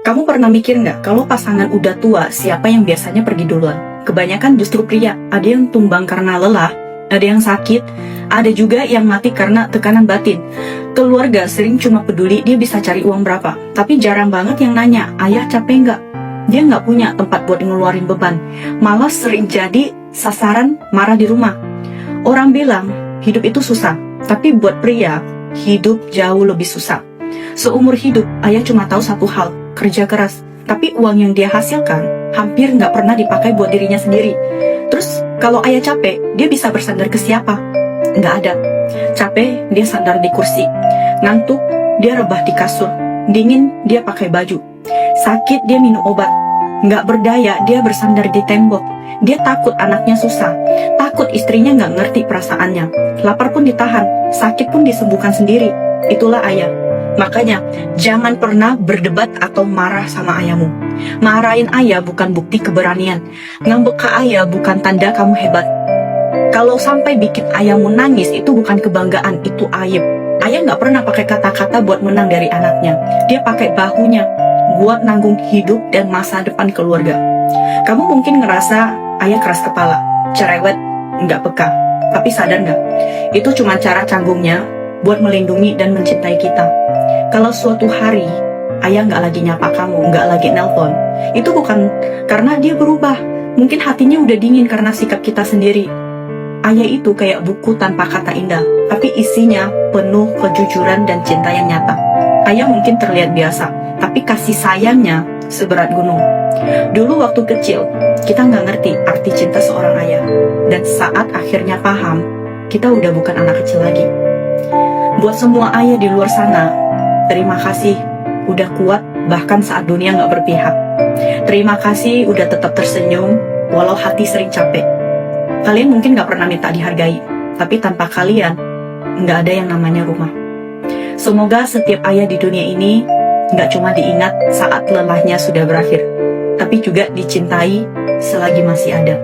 Kamu pernah mikir nggak, kalau pasangan udah tua, siapa yang biasanya pergi duluan? Kebanyakan justru pria. Ada yang tumbang karena lelah, ada yang sakit, ada juga yang mati karena tekanan batin. Keluarga sering cuma peduli dia bisa cari uang berapa, tapi jarang banget yang nanya, ayah capek nggak? Dia nggak punya tempat buat ngeluarin beban, malah sering jadi sasaran marah di rumah. Orang bilang, hidup itu susah, tapi buat pria, hidup jauh lebih susah. Seumur hidup, ayah cuma tahu satu hal, kerja keras. Tapi uang yang dia hasilkan hampir nggak pernah dipakai buat dirinya sendiri. Terus kalau ayah capek, dia bisa bersandar ke siapa? Nggak ada. Capek, dia sandar di kursi. Ngantuk, dia rebah di kasur. Dingin, dia pakai baju. Sakit, dia minum obat. Nggak berdaya, dia bersandar di tembok. Dia takut anaknya susah. Takut istrinya nggak ngerti perasaannya. Lapar pun ditahan, sakit pun disembuhkan sendiri. Itulah ayah. Makanya, jangan pernah berdebat atau marah sama ayahmu. Marahin ayah bukan bukti keberanian. Ngambek ke ayah bukan tanda kamu hebat. Kalau sampai bikin ayahmu nangis, itu bukan kebanggaan, itu aib. Ayah nggak pernah pakai kata-kata buat menang dari anaknya. Dia pakai bahunya buat nanggung hidup dan masa depan keluarga. Kamu mungkin ngerasa ayah keras kepala, cerewet, nggak peka. Tapi sadar nggak? Itu cuma cara canggungnya buat melindungi dan mencintai kita. Kalau suatu hari ayah nggak lagi nyapa kamu, nggak lagi nelpon, itu bukan karena dia berubah. Mungkin hatinya udah dingin karena sikap kita sendiri. Ayah itu kayak buku tanpa kata indah, tapi isinya penuh kejujuran dan cinta yang nyata. Ayah mungkin terlihat biasa, tapi kasih sayangnya seberat gunung. Dulu waktu kecil, kita nggak ngerti arti cinta seorang ayah. Dan saat akhirnya paham, kita udah bukan anak kecil lagi. Buat semua ayah di luar sana, terima kasih udah kuat bahkan saat dunia nggak berpihak. Terima kasih udah tetap tersenyum walau hati sering capek. Kalian mungkin nggak pernah minta dihargai, tapi tanpa kalian nggak ada yang namanya rumah. Semoga setiap ayah di dunia ini nggak cuma diingat saat lelahnya sudah berakhir, tapi juga dicintai selagi masih ada.